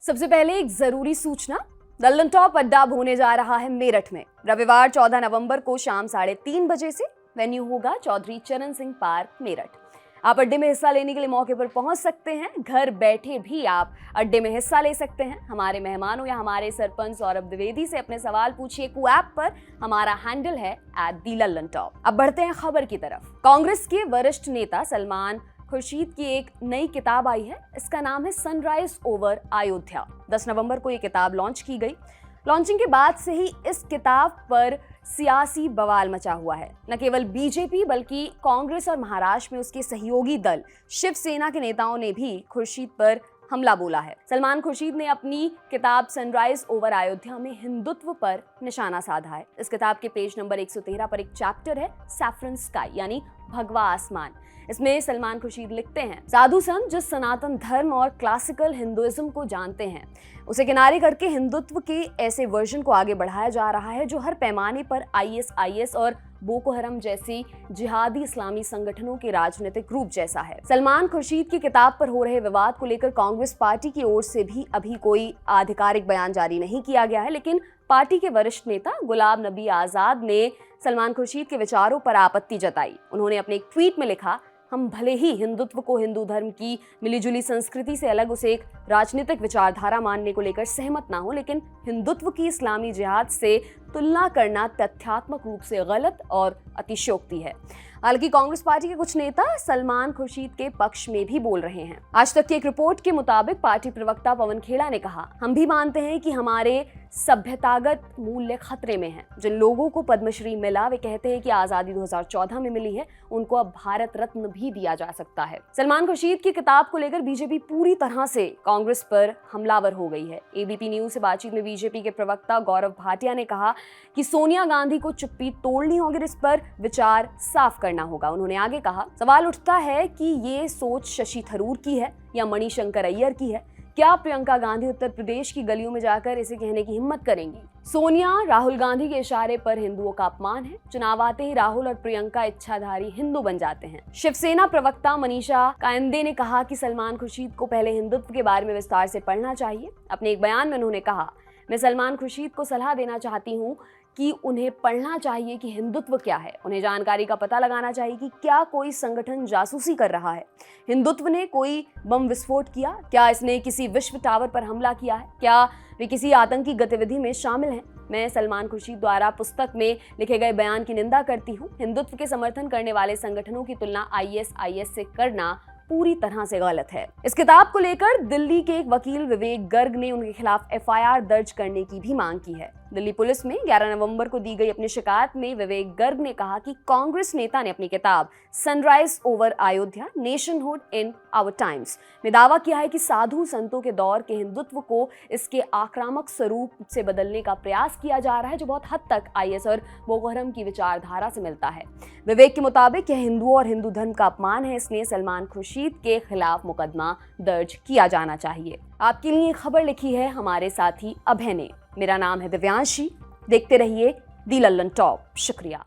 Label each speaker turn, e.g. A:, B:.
A: सबसे पहले एक जरूरी सूचना, लल्लन टॉप अड्डा होने जा रहा है मेरठ में। रविवार 14 नवंबर को शाम 3:30 बजे से। वेन्यू होगा चौधरी चरण सिंह पार्क, मेरठ। आप अड्डे में हिस्सा लेने के लिए मौके पर पहुंच सकते हैं। घर बैठे भी आप अड्डे में हिस्सा ले सकते हैं। हमारे मेहमानों या हमारे सरपंच सौरभ द्विवेदी से अपने सवाल पूछिए। कू ऐप पर हमारा हैंडल है @lallantop। अब बढ़ते हैं खबर की तरफ। कांग्रेस के वरिष्ठ नेता सलमान खुर्शीद की एक नई किताब आई है। इसका नाम है सनराइज ओवर अयोध्या। 10 नवंबर को ये किताब लॉन्च की गई। लॉन्चिंग के बाद से ही इस किताब पर सियासी बवाल मचा हुआ है। न केवल बीजेपी बल्कि कांग्रेस और महाराष्ट्र में उसके सहयोगी दल शिवसेना के नेताओं ने भी खुर्शीद पर हमला बोला है। सलमान खुर्शीद ने अपनी किताब सनराइज ओवर अयोध्या में हिंदुत्व पर निशाना साधा है। इस किताब के पेज नंबर 113 पर एक चैप्टर है सैफरन स्काई यानी भगवा आसमान। इसमें सलमान खुर्शीद लिखते हैं, साधु संत जो सनातन धर्म और क्लासिकल हिंदुइज्म को जानते हैं, उसे किनारे करके हिंदुत्व के ऐसे वर्जन को आगे बढ़ाया जा रहा है जो हर पैमाने पर ISIS और बोको हरम जैसी जिहादी इस्लामी संगठनों के राजनीतिक रूप जैसा है। सलमान खुर्शीद की किताब पर हो रहे विवाद को लेकर कांग्रेस पार्टी की ओर से भी अभी कोई आधिकारिक बयान जारी नहीं किया गया है, लेकिन पार्टी के वरिष्ठ नेता गुलाम नबी आजाद ने सलमान खुर्शीद के विचारों पर आपत्ति जताई। उन्होंने अपने एक ट्वीट में लिखा, हम भले ही हिंदुत्व को हिंदू धर्म की मिलीजुली संस्कृति से अलग उसे एक राजनीतिक विचारधारा मानने को लेकर सहमत ना हो, लेकिन हिंदुत्व की इस्लामी जिहाद से तुलना करना तथ्यात्मक रूप से गलत और अतिशयोक्ति है। हालांकि कांग्रेस पार्टी के कुछ नेता सलमान खुर्शीद के पक्ष में भी बोल रहे हैं। आज तक की एक रिपोर्ट के मुताबिक पार्टी प्रवक्ता पवन खेड़ा ने कहा, हम भी मानते हैं कि हमारे सभ्यतागत मूल्य खतरे में हैं। जिन लोगों को पद्मश्री मिला वे कहते हैं कि आजादी 2014 में मिली है, उनको अब भारत रत्न भी दिया जा सकता है। सलमान खुर्शीद की किताब को लेकर बीजेपी पूरी तरह से कांग्रेस पर हमलावर हो गई है। ABP न्यूज से बातचीत में बीजेपी के प्रवक्ता गौरव भाटिया ने कहा कि सोनिया गांधी को चुप्पी तोड़नी होगी और इस पर विचार साफ करना होगा। उन्होंने आगे कहा, सवाल उठता है कि ये सोच शशि थरूर की है या मणिशंकर अय्यर की है। क्या प्रियंका गांधी उत्तर प्रदेश की गलियों में जाकर इसे कहने की हिम्मत करेंगी? सोनिया राहुल गांधी के इशारे पर हिंदुओं का अपमान है। चुनाव आते ही राहुल और प्रियंका इच्छाधारी हिंदू बन जाते हैं। शिवसेना प्रवक्ता मनीषा कायंदे ने कहा कि सलमान खुर्शीद को पहले हिंदुत्व के बारे में विस्तार से पढ़ना चाहिए। अपने एक बयान में उन्होंने कहा, मैं सलमान खुर्शीद को सलाह देना चाहती हूँ कि उन्हें पढ़ना चाहिए कि हिंदुत्व क्या है। उन्हें जानकारी का पता लगाना चाहिए कि क्या कोई संगठन जासूसी कर रहा है, हिंदुत्व ने कोई बम विस्फोट किया, क्या इसने किसी विश्व टावर पर हमला किया है, क्या वे किसी आतंकी गतिविधि में शामिल हैं। मैं सलमान खुर्शीद द्वारा पुस्तक में लिखे गए बयान की निंदा करती हूँ। हिंदुत्व के समर्थन करने वाले संगठनों की तुलना ISIS से करना पूरी तरह से गलत है। इस किताब को लेकर दिल्ली के एक वकील विवेक गर्ग ने उनके खिलाफ FIR दर्ज करने की भी मांग की है। दिल्ली पुलिस में 11 नवंबर को दी गई अपनी शिकायत में विवेक गर्ग ने कहा कि कांग्रेस नेता ने अपनी किताब sunrise over Ayodhya nationhood in our times में दावा किया है कि साधु संतों के दौर के हिंदुत्व को इसके आक्रामक स्वरूप से बदलने का प्रयास किया जा रहा है, जो बहुत हद तक IS और बोको हरम की विचारधारा से मिलता है। विवेक के मुताबिक यह हिंदुओं और हिंदू धर्म का अपमान है, इसलिए सलमान खुर्शीद के खिलाफ मुकदमा दर्ज किया जाना चाहिए। आपके लिए खबर लिखी है हमारे साथी अभय ने। मेरा नाम है दिव्यांशी। देखते रहिए दी लल्लन टॉप। शुक्रिया।